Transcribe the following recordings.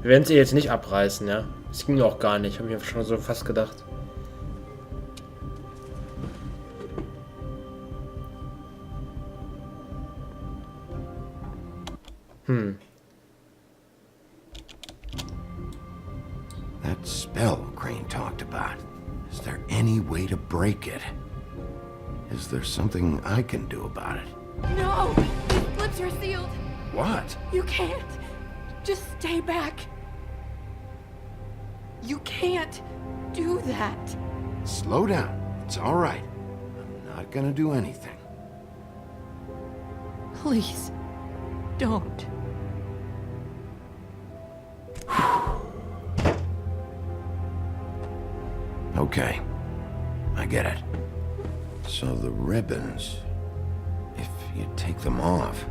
Wir werden sie jetzt nicht abreißen, ja. Das ging auch gar nicht, habe ich mir schon so fast gedacht. That spell Crane talked about. Is there any way to break it? Is there something I can do about it? No! These lips are sealed! What? You can't! Just stay back! You can't do that! Slow down. It's all right. I'm not gonna do anything. Please, don't. Okay. I get it. So the ribbons, if you take them off...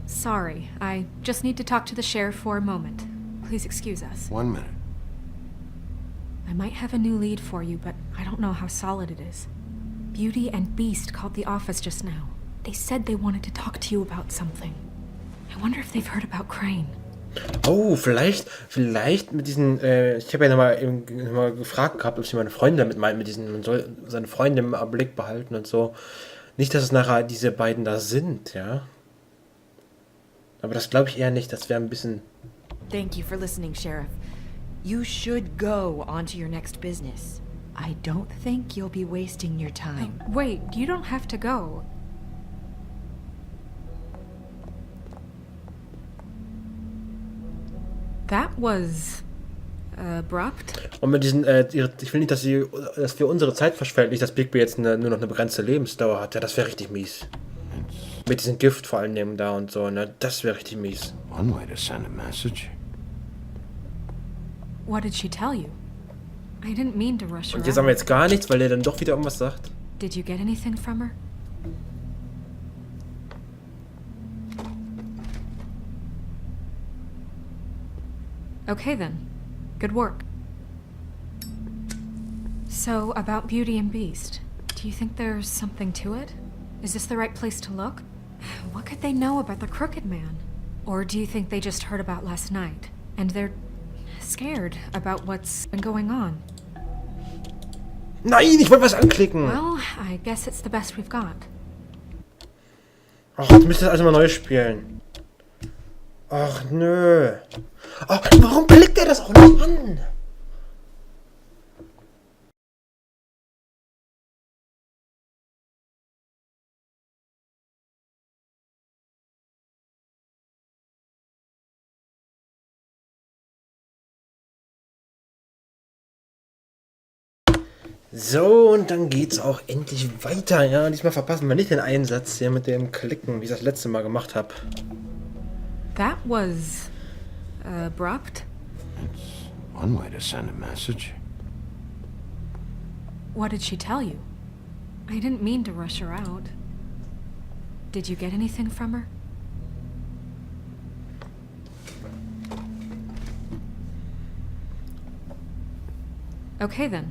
Sorry, I just need to talk to the sheriff for a moment. Please excuse us. 1 minute. I might have a new lead for you, but I don't know how solid it is. Beauty and Beast called the office just now. They said they wanted to talk to you about something. I wonder if they've heard about Crane. Oh, vielleicht mit diesen, ich habe ja nochmal gefragt gehabt, ob sie meine Freunde damit meint, mit diesen, man soll seine Freunde im Blick behalten und so. Nicht, dass es nachher diese beiden da sind, ja. Aber das glaube ich eher nicht, das wäre ein bisschen... Thank you for listening, Sheriff. You should go on to your next business. I don't think you'll be wasting your time. Wait, you don't have to go. That was... abrupt. Und mit diesen, ich will nicht, dass wir unsere Zeit verschwenden, nicht, dass Bigby jetzt nur noch eine begrenzte Lebensdauer hat. Ja, das wäre richtig mies. Mit diesem Gift vor allem da und so, ne? Das wäre richtig mies. One way to send a message. What did she tell you? I didn't mean to rush her. Und hier sagen wir jetzt gar nichts, weil er dann doch wieder irgendwas sagt. Did you get anything from her? Okay then. Good work. So, about Beauty and Beast. Do you think there's something to it? Is this the right place to look? What could they know about the Crooked Man? Or do you think they just heard about last night, and they're scared about what's been going on? Nein, ich wollte was anklicken! Well, I guess it's the best we've got. Ach, jetzt müsst ihr das also mal neu spielen. Ach, nö. Ach, warum klickt er das auch nicht an? So, und dann geht's auch endlich weiter, ja. Diesmal verpassen wir nicht den Einsatz hier mit dem Klicken, wie ich das letzte Mal gemacht habe. That was... abrupt. It's one way to send a message. What did she tell you? I didn't mean to rush her out. Did you get anything from her? Okay then.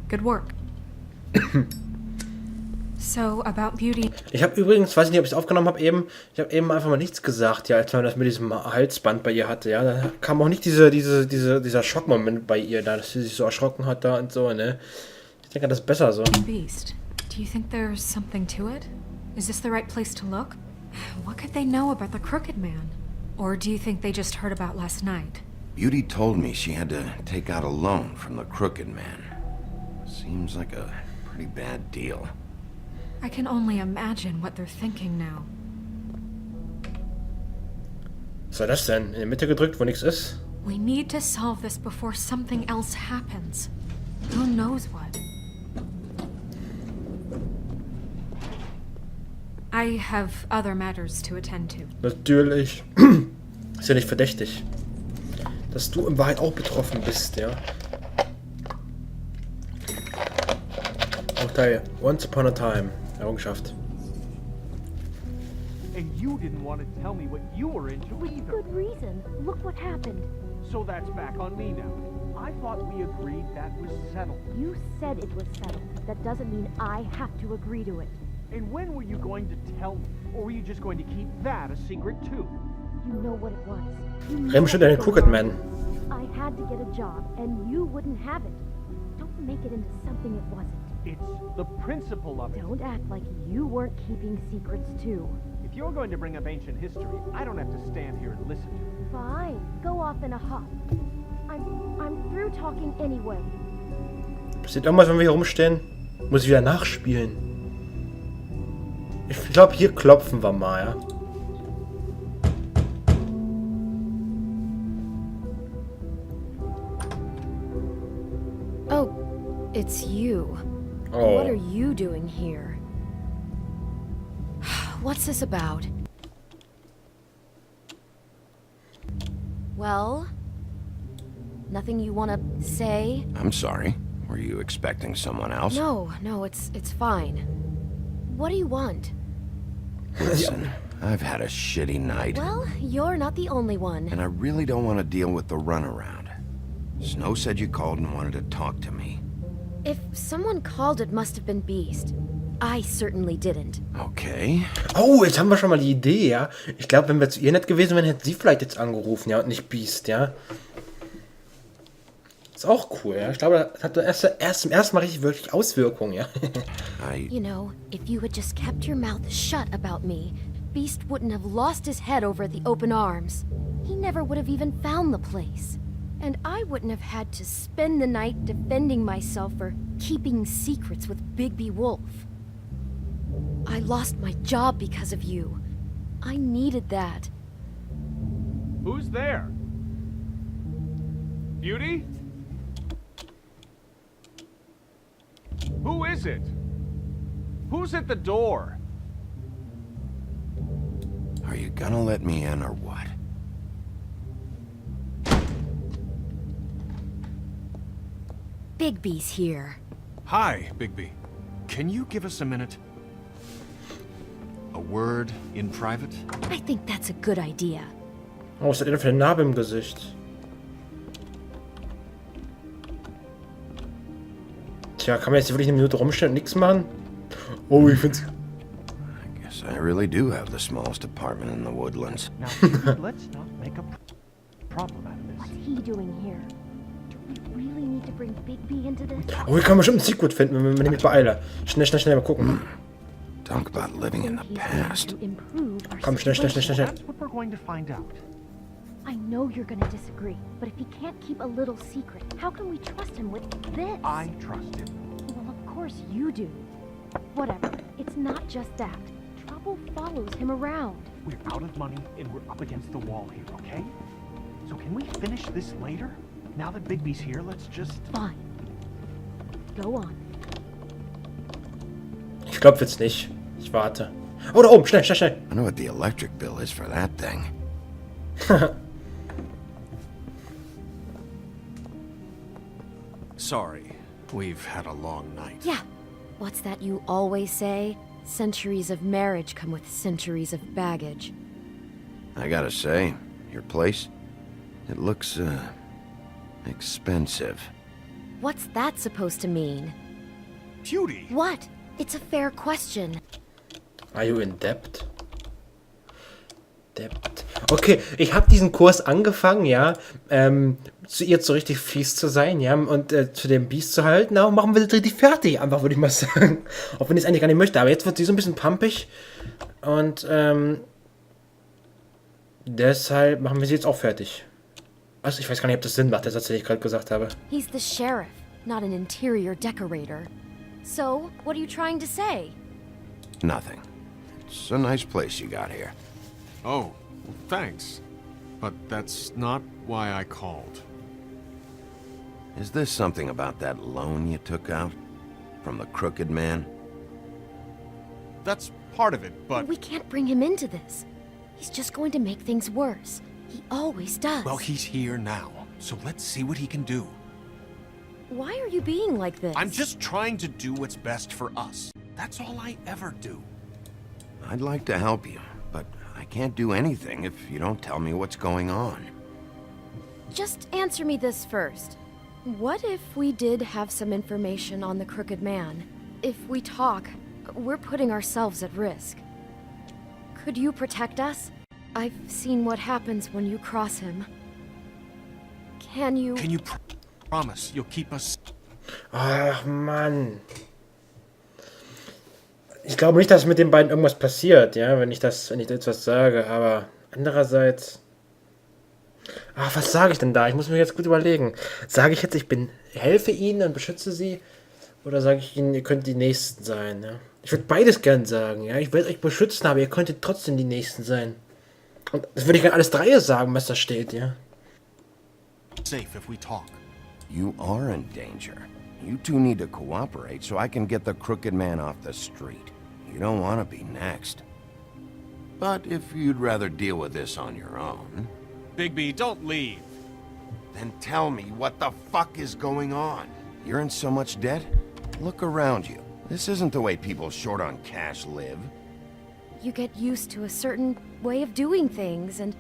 Good work. So, about Beauty... Ich habe übrigens, weiß nicht, ob ich es aufgenommen habe eben, ich habe eben einfach mal nichts gesagt, ja, als man das mit diesem Halsband bei ihr hatte, ja, da kam auch nicht dieser Schockmoment bei ihr da, dass sie sich so erschrocken hat da und so, ne. Ich denke, das ist besser so. Beast, do you think there's something to it? Is this the right place to look? What could they know about the Crooked Man? Or do you think they just heard about last night? Beauty told me she had to take out a loan from the Crooked Man. Seems like a pretty bad deal. I can only imagine what they're thinking now. Was soll das denn? In die Mitte gedrückt, wo nichts ist? We need to solve this before something else happens. Who knows what? I have other matters to attend to. Natürlich. Ist ja nicht verdächtig. Dass du in Wahrheit auch betroffen bist, ja. Auch Teil Once Upon a Time. Errungenschaft. And you didn't want to tell me what you were into either. Good reason. Look what happened. So that's back on me now. I thought we agreed that was settled. You said it was settled. That doesn't mean I have to agree to it. And when were you going to tell me? Or were you just going to keep that a secret too? You know what it was. You know Rem schon einen what's Crooked going Man. on. I had to get a job, and you wouldn't have it. Don't make it into something it wasn't. It's the principle of it. Don't act like you weren't keeping secrets too. If you're going to bring up ancient history, I don't have to stand here and listen to it. Fine, go off in a huff. I'm through talking anyway. Passiert irgendwas, wenn wir hier rumstehen? Muss ich wieder nachspielen. Ich glaube, hier klopfen wir mal, ja. Oh, it's you. Oh. What are you doing here? What's this about? Well? Nothing you want to say? I'm sorry. Were you expecting someone else? No, it's fine. What do you want? Listen, I've had a shitty night, Well, you're not the only one. and I really don't want to deal with the runaround. Snow said you called and wanted to talk to me. If someone called, it must have been Beast. I certainly didn't. Okay. Oh, jetzt haben wir schon mal die Idee, ja. Ich glaube, wenn wir zu ihr nett gewesen wären, hätte sie vielleicht jetzt angerufen, ja, und nicht Beast, ja. Ist auch cool, ja. Ich glaube, das hat erst zum ersten Mal richtig wirklich Auswirkungen, ja. You know, if you had just kept your mouth shut about me, Beast wouldn't have lost his head over at the open arms. He never would have even found the place. And I wouldn't have had to spend the night defending myself for keeping secrets with Bigby Wolf. I lost my job because of you. I needed that. Who's there? Beauty? Who is it? Who's at the door? Are you gonna let me in or what? Bigby's here. Hi, Bigby. Can you give us a minute? A word in private? I think that's a good idea. Oh, was hat er denn für eine Narbe im Gesicht? Tja, kann man jetzt wirklich eine Minute rumstellen und nichts machen? Oh, ich find's... I guess I really do have the smallest apartment in the woodlands. Now, let's not make a problem out of What's this. he doing here? Do we really need to bring Bigby into this? Oh, hier kann man bestimmt einen Secret finden, wenn wir nämlich beeilen. Schnell mal gucken. Talk about living in the He's going past. to improve our Komm, schnell. That's what we're going to find out. I know you're gonna disagree, but if he can't keep a little secret, how can we trust him with this? I trust him. Well, of course you do. Whatever. It's not just that. Trouble follows him around. We're out of money and we're up against the wall here, okay? So can we finish this later? Now that Bigby's here, let's just... Fine. Go on. Ich glaube jetzt nicht. Ich warte. Oh, da oben, schnell. I know what the electric bill is for that thing. Sorry, we've had a long night. Yeah. What's that you always say? Centuries of marriage come with centuries of baggage. I gotta say, your place, it looks, expensive. What's that supposed to mean? Beauty! What? It's a fair question. Are you in debt? Okay, ich habe diesen Kurs angefangen, ja, zu ihr so richtig fies zu sein, ja, und zu dem Biest zu halten, aber machen wir das richtig fertig, einfach, würde ich mal sagen. Auch wenn ich es eigentlich gar nicht möchte, aber jetzt wird sie so ein bisschen pumpig und deshalb machen wir sie jetzt auch fertig. Also, ich weiß gar nicht, ob das Sinn macht, der Satz, den ich gerade gesagt habe. He's the sheriff, not an interior decorator. So, what are you trying to say? Nothing. It's a nice place you got here. Oh, well, thanks. But that's not why I called. Is this something about that loan you took out? From the crooked man? That's part of it, but... We can't bring him into this. He's just going to make things worse. He always does. Well, he's here now, so let's see what he can do. Why are you being like this? I'm just trying to do what's best for us. That's all I ever do. I'd like to help you, but I can't do anything if you don't tell me what's going on. Just answer me this first. What if we did have some information on the Crooked Man? If we talk, we're putting ourselves at risk. Could you protect us? I've seen what happens when you cross him. Can you promise you'll keep us... Ach, Mann. Ich glaube nicht, dass mit den beiden irgendwas passiert, ja, wenn ich jetzt was sage, aber andererseits... Ach, was sage ich denn da? Ich muss mir jetzt gut überlegen. Sage ich jetzt, helfe ihnen und beschütze sie? Oder sage ich ihnen, ihr könnt die Nächsten sein, ja? Ich würde beides gern sagen, ja. Ich will euch beschützen, aber ihr könntet trotzdem die Nächsten sein. Und das würde ich gerne alles drei sagen, was da steht, ja. Safe if we talk. You are in danger. You two need to cooperate so I can get the Crooked Man off the street. You don't want to be next. But if you'd rather deal with this on your own... Bigby, don't leave. Then tell me what the fuck is going on. You're in so much debt? Look around you. This isn't the way people short on cash live. You get used to a certain way of doing things, and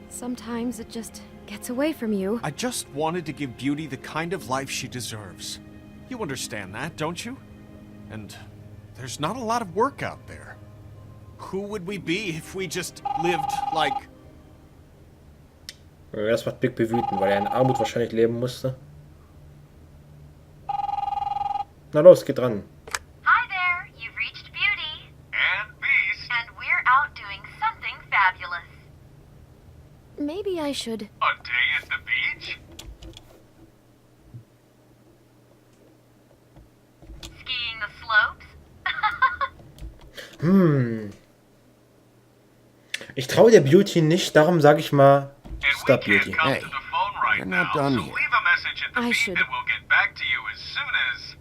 sometimes it just gets away from you. I just wanted to give Beauty the kind of life she deserves. You understand that, don't you? And there's not a lot of work out there. Who would we be if we just lived like... Das macht Bigby wütend, weil er in Armut wahrscheinlich leben musste. Na los, geht dran. Hi there, you've reached Beauty. And Beast. And we're out doing something fabulous. Maybe I should... A day at the beach? Skiing the slopes? Ich traue der Beauty nicht, darum sage ich mal, stop Beauty. Hey, we're not done here. Leave a message at the I beep should. and we'll get back to you as soon as...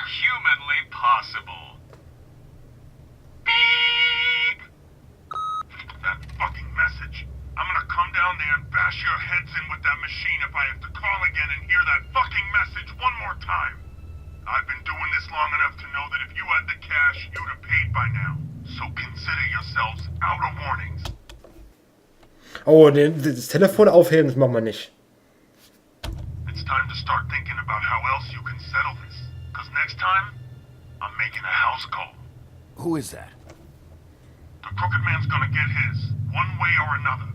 humanly possible. Beep! That fucking message. I'm gonna come down there and bash your heads in with that machine if I have to call again and hear that fucking message one more time. I've been doing this long enough to know that if you had the cash, you'd have paid by now. So consider yourselves out of warnings. Oh, das Telefon aufheben, das machen wir nicht. It's time to start thinking about how else you can settle this. Because next time, I'm making a house call. Who is that? The Crooked Man's gonna get his, one way or another.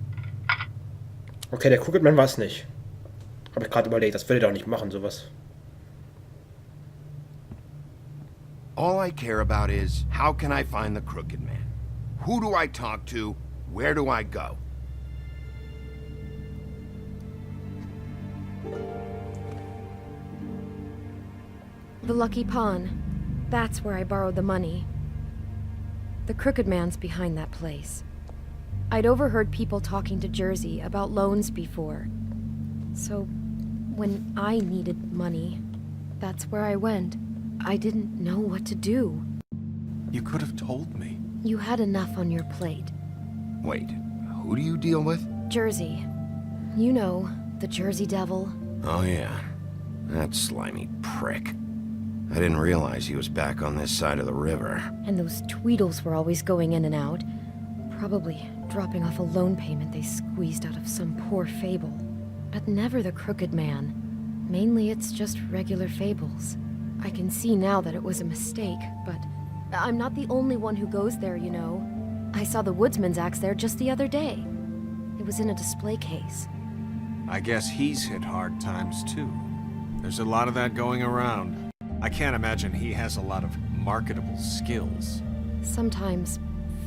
Okay, der Crooked Man war es nicht. Habe ich gerade überlegt, das würde er doch nicht machen, sowas. All I care about is, how can I find the Crooked Man? Who do I talk to? Where do I go? The Lucky Pawn. That's where I borrowed the money. The Crooked Man's behind that place. I'd overheard people talking to Jersey about loans before. So, when I needed money, that's where I went. I didn't know what to do. You could have told me. You had enough on your plate. Wait, who do you deal with? Jersey. You know, the Jersey Devil. Oh yeah, that slimy prick. I didn't realize he was back on this side of the river. And those Tweedles were always going in and out. Probably dropping off a loan payment they squeezed out of some poor fable. But never the Crooked Man. Mainly it's just regular fables. I can see now that it was a mistake, but I'm not the only one who goes there, you know. I saw the woodsman's axe there just the other day. It was in a display case. I guess he's hit hard times too. There's a lot of that going around. I can't imagine he has a lot of marketable skills. Sometimes,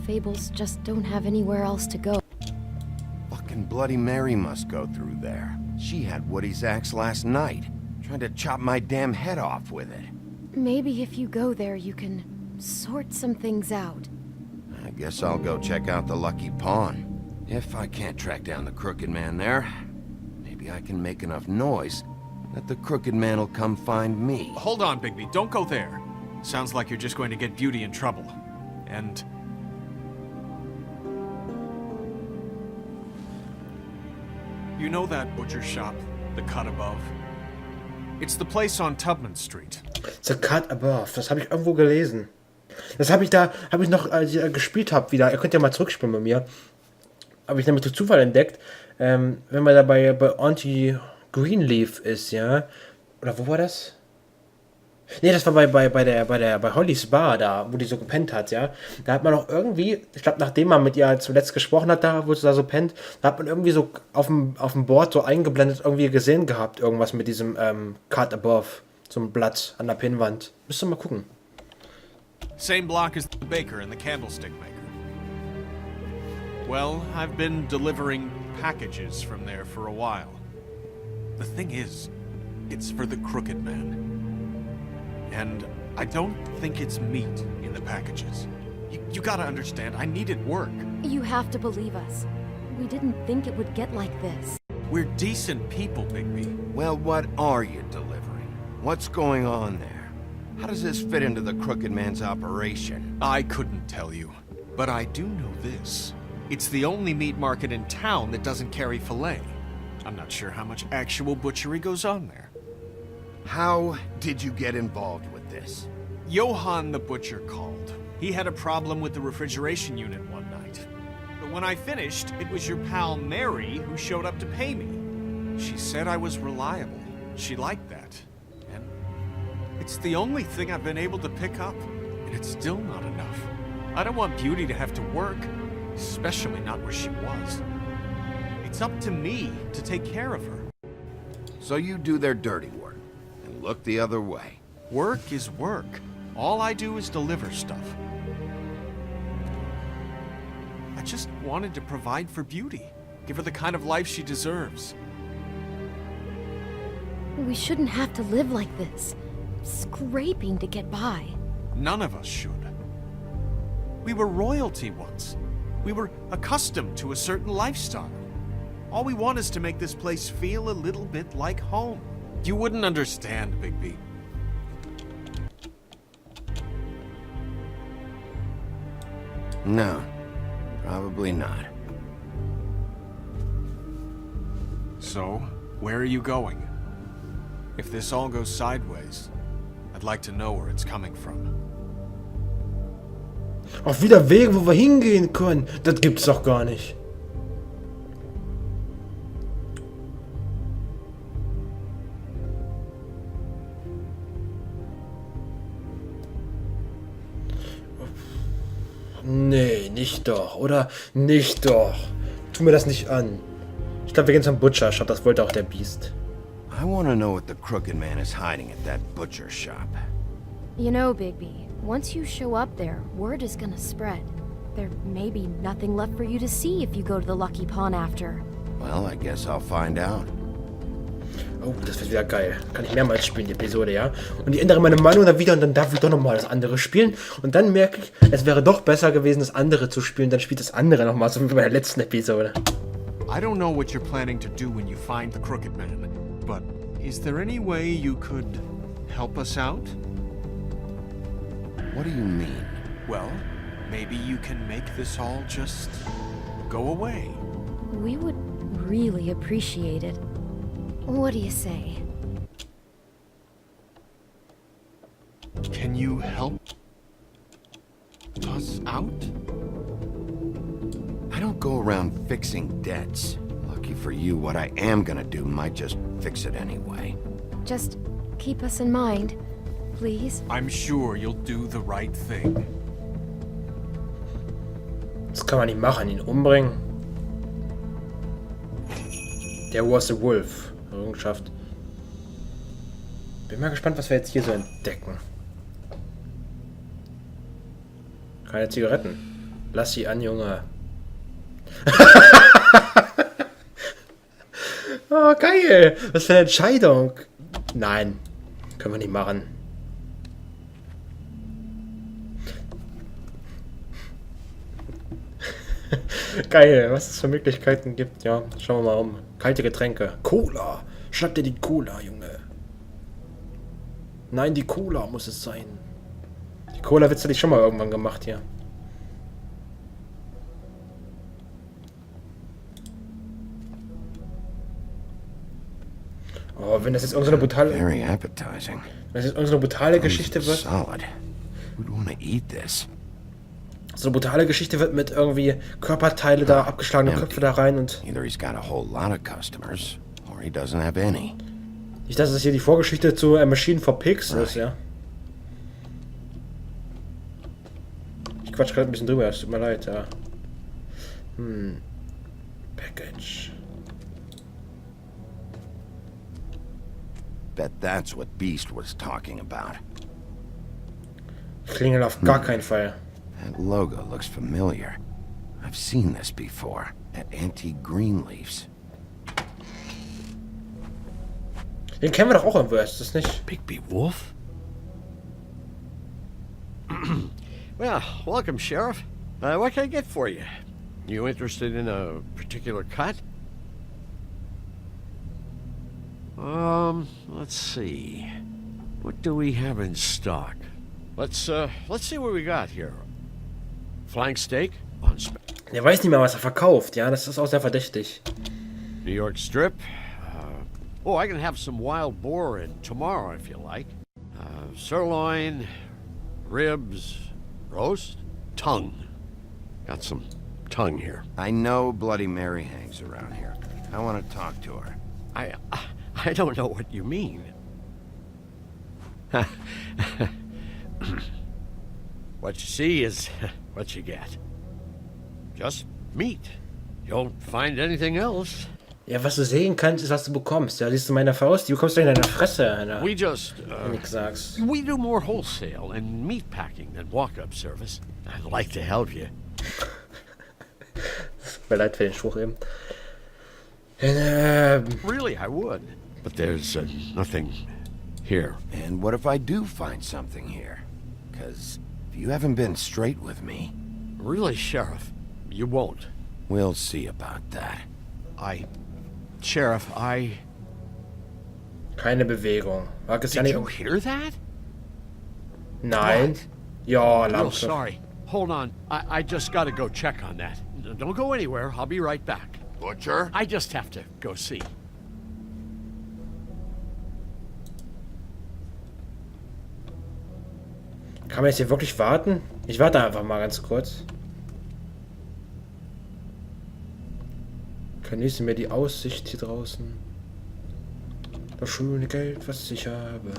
fables just don't have anywhere else to go. Fucking Bloody Mary must go through there. She had Woody's axe last night. Tried to chop my damn head off with it. Maybe if you go there, you can sort some things out. I guess I'll go check out the Lucky Pawn. If I can't track down the Crooked Man there, maybe I can make enough noise that the Crooked Man will come find me. Hold on, Bigby. Don't go there. Sounds like you're just going to get Beauty in trouble. And... you know that butcher shop, the cut above? It's the place on Tubman Street. The Cut Above, das habe ich irgendwo gelesen. Das habe ich noch, als ich gespielt habe, wieder. Ihr könnt ja mal zurückspielen bei mir. Habe ich nämlich durch Zufall entdeckt. wenn man dabei bei Auntie Greenleaf ist, ja. Oder wo war das? Nee, das war bei Hollys Bar, da, wo die so gepennt hat, ja. Da hat man auch irgendwie, ich glaube, nachdem man mit ihr zuletzt gesprochen hat, da, wo sie da so pennt, da hat man irgendwie so auf dem Board so eingeblendet irgendwie gesehen gehabt, irgendwas mit diesem Card Above, so ein Blatt an der Pinnwand. Müsst ihr mal gucken. Same block as the baker and the candlestick maker. Well, I've been delivering packages from there for a while. The thing is, it's for the Crooked Man. And I don't think it's meat in the packages. You gotta understand, I needed work. You have to believe us. We didn't think it would get like this. We're decent people, Bigby. Well, what are you delivering? What's going on there? How does this fit into the Crooked Man's operation? I couldn't tell you, but I do know this. It's the only meat market in town that doesn't carry filet. I'm not sure how much actual butchery goes on there. How did you get involved with this? Johann the butcher called. He had a problem with the refrigeration unit one night. But when I finished, it was your pal Mary who showed up to pay me. She said I was reliable. She liked that. And it's the only thing I've been able to pick up. And it's still not enough. I don't want Beauty to have to work, especially not where she was. It's up to me to take care of her. So you do their dirty work and look the other way. Work is work. All I do is deliver stuff. I just wanted to provide for Beauty. Give her the kind of life she deserves. We shouldn't have to live like this, scraping to get by. None of us should. We were royalty once. We were accustomed to a certain lifestyle. All we want is to make this place feel a little bit like home. You wouldn't understand, Bigby. No, probably not. So, where are you going? If this all goes sideways, I'd like to know where it's coming from. Auch wieder Wege, wo wir hingehen können. Das gibt's doch gar nicht. Nee, nicht doch, oder? Nicht doch. Tu mir das nicht an. Ich glaube, wir gehen zum Butcher Shop, das wollte auch der Beast. I want to know what the Crooked Man is hiding at that butcher shop. You know, Bigby, once you show up there, word is gonna spread. There may be nothing left for you to see if you go to the Lucky Pawn after. Well, I guess I'll find out. Oh, das wird wieder geil. Kann ich mehrmals spielen, die Episode, ja? Und ich ändere meine Meinung dann wieder und dann darf ich doch nochmal das andere spielen. Und dann merke ich, es wäre doch besser gewesen, das andere zu spielen. Dann spielt das andere nochmal, so wie bei der letzten Episode. I don't know what you're planning to do when you find the Crooked Man, but is there any way you could help us out? What do you mean? Well, maybe you can make this all just go away. We would really appreciate it. What do you say? Can you help us out? I don't go around fixing debts. Lucky for you, what I am gonna do might just fix it anyway. Just keep us in mind, please. I'm sure you'll do the right thing. Das kann man nicht machen, ihn umbringen. Der was a Wolf. Errungenschaft. Bin mal gespannt, was wir jetzt hier so entdecken. Keine Zigaretten. Lass sie an, Junge. Oh, geil. Was für eine Entscheidung. Nein. Können wir nicht machen. Geil, was es für Möglichkeiten gibt. Ja, schauen wir mal um. Kalte Getränke. Cola. Schnapp dir die Cola, Junge. Nein, die Cola muss es sein. Die Cola-Witze hatte ich schon mal irgendwann gemacht hier. Oh, wenn das jetzt irgendeine brutale... Very appetizing. Wenn es jetzt irgendeine brutale Geschichte wird... Solid. Who'd want to eat this? So eine brutale Geschichte wird mit irgendwie Körperteile da, abgeschlagene Köpfe da rein und... Either he's got a whole lot of customers, or he doesn't have any. Nicht, dass es hier die Vorgeschichte zu Machine for Pigs ist, ja. Ich quatsch gerade ein bisschen drüber, es tut mir leid, ja. Package. Bet that's what Beast was talking about. Klingel auf gar keinen Fall. That logo looks familiar. I've seen this before at Antique Greenleaf's. Den kennen wir doch auch irgendwo, ist das nicht? Bigby Wolf? Well, welcome, Sheriff. What can I get for you? You interested in a particular cut? Let's see. What do we have in stock? Let's see what we got here. Flank steak on Der weiß nicht mehr, was er verkauft, ja, das ist auch sehr verdächtig. New York strip. I can have some wild boar in tomorrow if you like. Sirloin, ribs, roast, tongue. Got some tongue here. I know Bloody Mary hangs around here. I want to talk to her. I don't know what you mean. What you see is what you get. Just meat. You won't find anything else. Ja, was du sehen kannst, ist, was du bekommst. Ja, siehst du meine Faust? Die bekommst du in deiner Fresse, Alter. We just, Wenn nix sagst. we do more wholesale and meat packing than walk-up service. I'd like to help you. Tut mir leid für den Spruch eben. Really, I would. But there's nothing here. And what if I do find something here? Because if you haven't been straight with me... Really, Sheriff, you won't. We'll see about that. Sheriff, Keine Bewegung. Mag es ja Did nicht. you hear that? Nein. Ja, Real Lampe. sorry. Hold on. I just gotta go check on that. Don't go anywhere. I'll be right back. Butcher? I just have to go see. Kann man jetzt hier wirklich warten? Ich warte einfach mal ganz kurz. Genieße mir die Aussicht hier draußen. Das schöne Geld, was ich habe.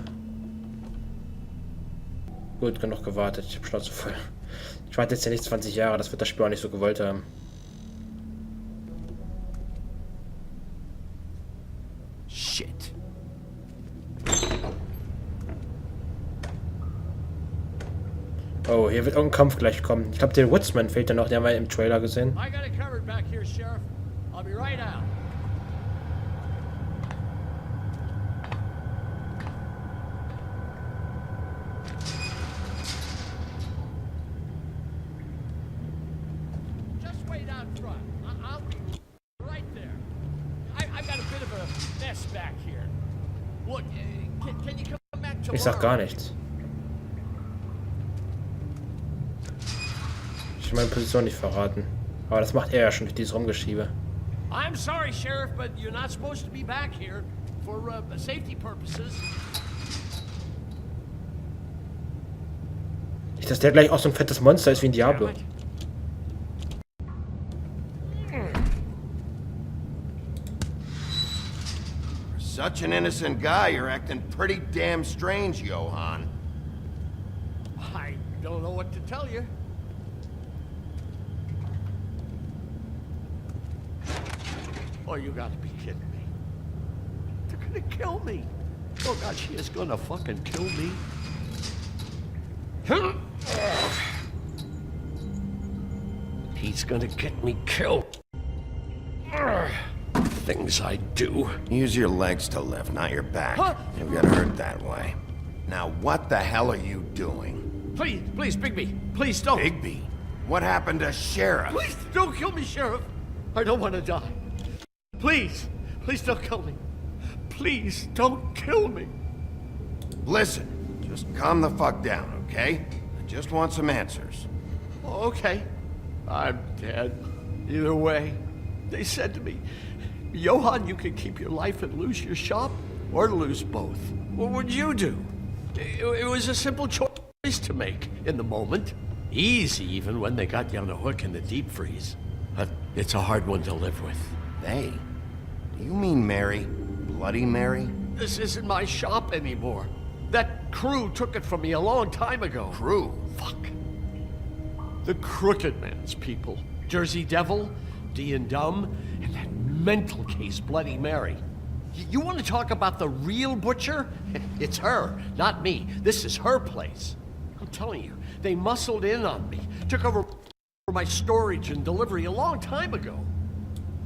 Gut, genug gewartet. Ich hab Schnauze voll. Ich warte jetzt ja nicht 20 Jahre, das wird das Spiel auch nicht so gewollt haben. Shit. Oh, hier wird irgendein Kampf gleich kommen. Ich glaube, der Woodsman fehlt ja noch, den haben wir im Trailer gesehen. I got it covered back here, Sheriff. I'll be right out. Just wait out front. I'll be right there. I've got a bit of a mess back here. Look, can you come back tomorrow? Ich sag gar nichts. Ich will meine Position nicht verraten. Aber das macht er ja schon durch dieses Rumgeschiebe. I'm sorry, Sheriff, but you're not supposed to be back here for safety purposes. Nicht, dass der gleich auch so ein fettes Monster ist wie ein Diablo. Damn it. For such an innocent guy, you're acting pretty damn strange, Johann. I don't know what to tell you. Oh, you gotta be kidding me. They're gonna kill me. Oh, God, she is gonna fucking kill me. He's gonna get me killed. Things I do. Use your legs to lift, not your back. Huh? You'll get hurt that way. Now, what the hell are you doing? Please, Bigby, please don't. Bigby? What happened to Sheriff? Please don't kill me, Sheriff. I don't want to die. Please don't kill me. Please don't kill me. Listen, just calm the fuck down, okay? I just want some answers. Okay, I'm dead. Either way, they said to me, Johann, you can keep your life and lose your shop, or lose both. What would you do? It was a simple choice to make in the moment. Easy even when they got you on a hook in the deep freeze. But it's a hard one to live with. They? Do you mean Mary? Bloody Mary? This isn't my shop anymore. That crew took it from me a long time ago. Crew? Fuck. The Crooked Man's people. Jersey Devil, D and Dumb, and that mental case Bloody Mary. You want to talk about the real butcher? It's her, not me. This is her place. I'm telling you, they muscled in on me, took over my storage and delivery a long time ago.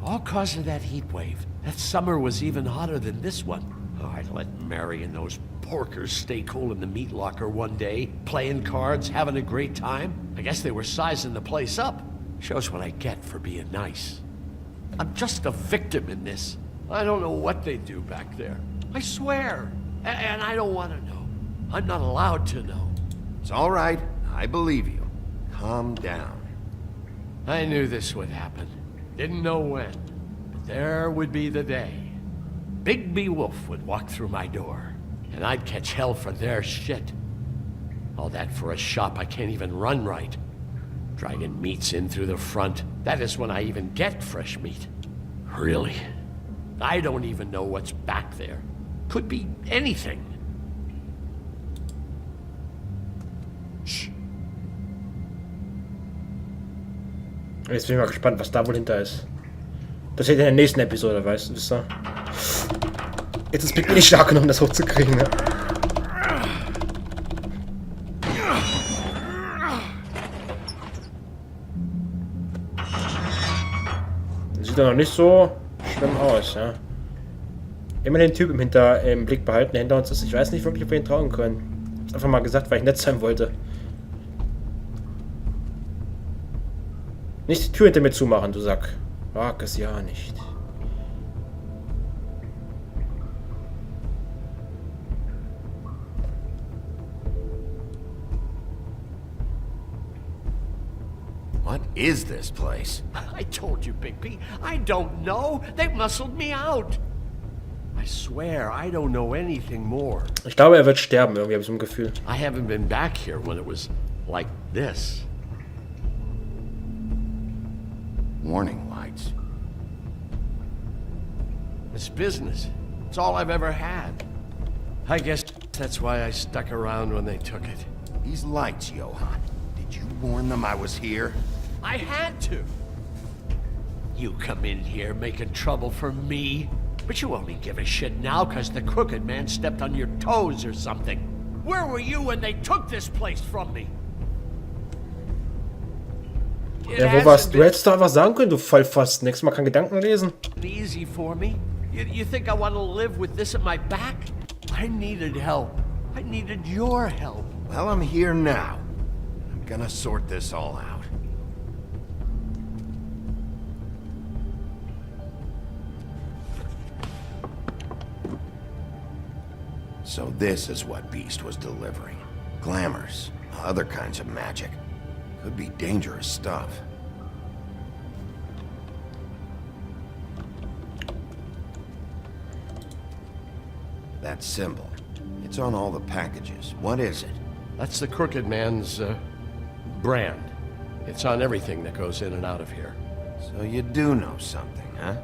All cause of that heat wave. That summer was even hotter than this one. Oh, I'd let Mary and those porkers stay cool in the meat locker one day, playing cards, having a great time. I guess they were sizing the place up. Shows what I get for being nice. I'm just a victim in this. I don't know what they do back there. I swear. And I don't want to know. I'm not allowed to know. It's all right. I believe you. Calm down. I knew this would happen. Didn't know when. But there would be the day. Bigby Wolf would walk through my door. And I'd catch hell for their shit. All that for a shop I can't even run right. Dragging meats in through the front. That is when I even get fresh meat. Really? I don't even know what's back there. Could be anything. Shh. Jetzt bin ich mal gespannt, was da wohl hinter ist. Das seht ihr in der nächsten Episode, weißt du, wisst ihr? Jetzt ist Big nicht stark genug, um das hochzukriegen, ne? Sieht doch noch nicht so schlimm aus, ja. Immer den Typ im Blick behalten, der hinter uns ist. Ich weiß nicht wirklich, ob wir ihn trauen können. Ich hab's einfach mal gesagt, weil ich nett sein wollte. Nicht die Tür hinter mir zumachen, du Sack. Wag es ja nicht. What is this place? I told you, Bigby. I don't know. They muscled me out. I swear, I don't know anything more. Ich glaube, er wird sterben, irgendwie habe ich so ein Gefühl. I haven't been back here when it was like this. Warning lights. It's business. It's all I've ever had. I guess that's why I stuck around when they took it. These lights, Johann. Did you warn them I was here? I had to. You come in here making trouble for me, but you only give a shit now because the Crooked Man stepped on your toes or something. Where were you when they took this place from me? Ja, wo warst du? Du hättest doch einfach sagen können, du Vollpfosten. Nächstes Mal kann Gedanken lesen. Easy for me. You think I want to live with this at my back? I needed help. I needed your help. Well, I'm here now. I'm gonna sort this all out. So this is what Beast was delivering. Glamours, other kinds of magic. Could be dangerous stuff. That symbol. It's on all the packages. What is it? That's the Crooked Man's, brand. It's on everything that goes in and out of here. So you do know something, huh?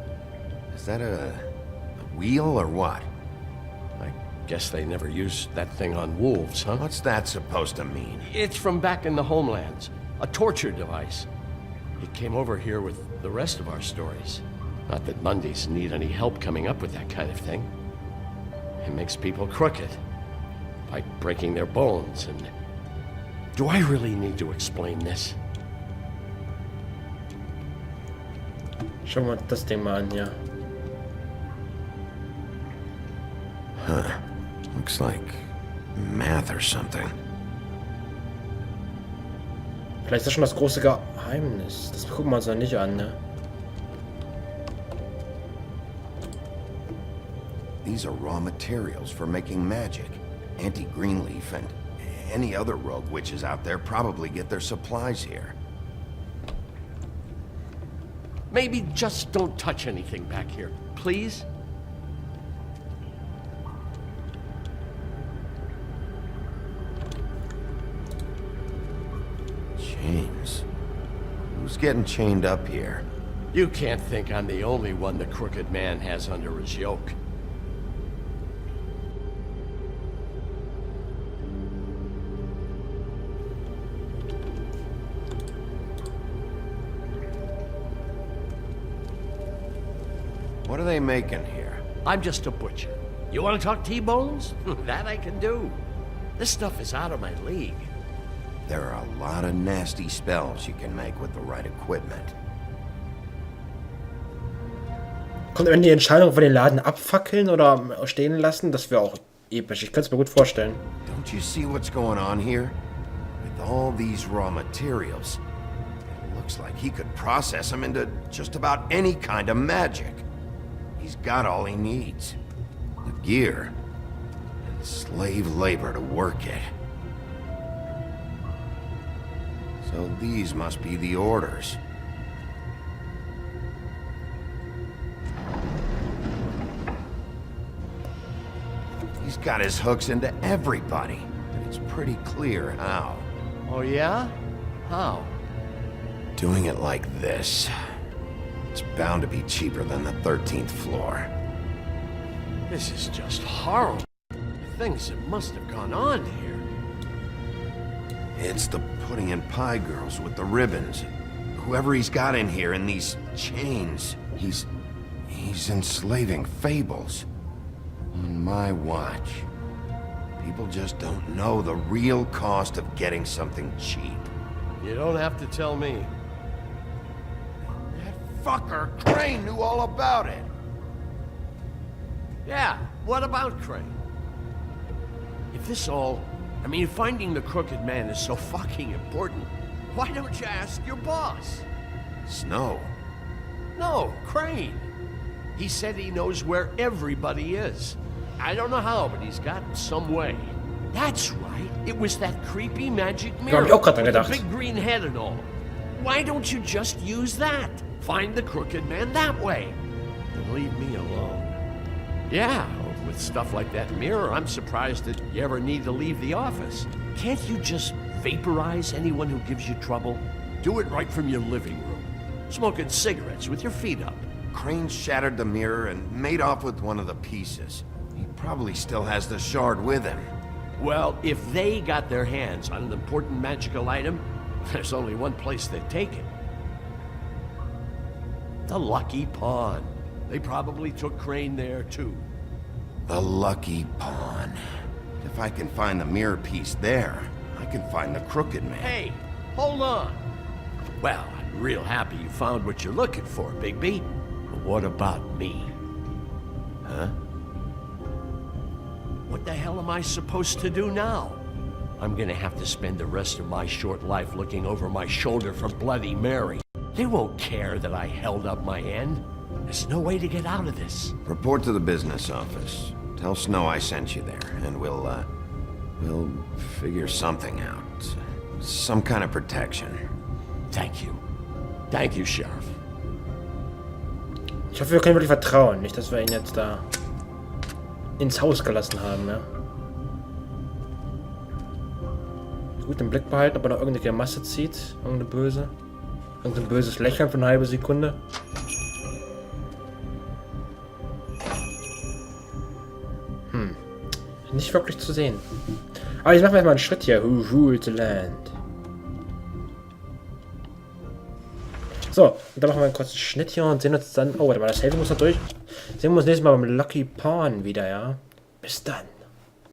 Is that a wheel or what? I guess they never used that thing on wolves, huh? What's that supposed to mean? It's from back in the homelands. A torture device. It came over here with the rest of our stories. Not that Mondays need any help coming up with that kind of thing. It makes people crooked. By breaking their bones and... Do I really need to explain this? Schauen wir uns das Ding mal an, ja. Huh. Looks like math or something. Vielleicht ist das schon das große Geheimnis. Das gucken wir uns noch nicht an, ne? These are raw materials for making magic. Auntie Greenleaf and any other rogue witches out there probably get their supplies here. Maybe just don't touch anything back here, please? Chains. Who's getting chained up here? You can't think I'm the only one the Crooked Man has under his yoke. What are they making here? I'm just a butcher. You want to talk T-bones? That I can do. This stuff is out of my league. There are a lot of nasty spells you can make with the right equipment. Kommt am Ende die Entscheidung, ob wir den Laden abfackeln oder stehen lassen? Das wäre auch episch. Ich kann es mir gut vorstellen. Don't you see what's going on here? With all these raw materials, it looks like he could process them into just about any kind of magic. He's got all he needs. The gear, and slave labor to work it. So these must be the orders. He's got his hooks into everybody, and it's pretty clear how. Oh yeah? How? Doing it like this. It's bound to be cheaper than the 13th floor. This is just horrible. The things that must have gone on here. It's the pudding and pie girls with the ribbons. Whoever he's got in here in these chains, he's enslaving fables. On my watch. People just don't know the real cost of getting something cheap. You don't have to tell me. That fucker Crane knew all about it. Yeah, what about Crane? If this all... I mean, finding the Crooked Man is so fucking important, why don't you ask your boss? Snow. No, Crane. He said he knows where everybody is. I don't know how, but he's got some way. That's right. It was that creepy magic mirror ich auch grad dran with the gedacht. big green head and all. Why don't you just use that? Find the Crooked Man that way. And leave me alone. Yeah, with stuff like that mirror, I'm surprised that you ever need to leave the office. Can't you just vaporize anyone who gives you trouble? Do it right from your living room. Smoking cigarettes with your feet up. Crane shattered the mirror and made off with one of the pieces. He probably still has the shard with him. Well, if they got their hands on an important magical item, there's only one place they'd take it. The Lucky Pawn. They probably took Crane there, too. The Lucky Pawn. If I can find the mirror piece there, I can find the Crooked Man. Hey, hold on. Well, I'm real happy you found what you're looking for, Bigby. But what about me? Huh? What the hell am I supposed to do now? I'm gonna have to spend the rest of my short life looking over my shoulder for Bloody Mary. They won't care that I held up my end. There's no way to get out of this. Report to the business office. Tell Snow I sent you there, and we'll figure something out. Some kind of protection. Thank you. Thank you, Sheriff. Ich hoffe, wir können wirklich vertrauen. Nicht, dass wir ihn jetzt da ins Haus gelassen haben, ja. Gut im Blick behalten, ob er noch irgendeine Grimasse zieht. Irgendein böses Lächeln für eine halbe Sekunde. Nicht wirklich zu sehen. Aber jetzt machen wir erstmal einen Schritt hier. Who ruled the land? So, und dann machen wir einen kurzen Schnitt hier und sehen uns dann... Oh, warte mal, das Saving muss noch durch. Sehen wir uns nächstes Mal beim Lucky Pawn wieder, ja? Bis dann.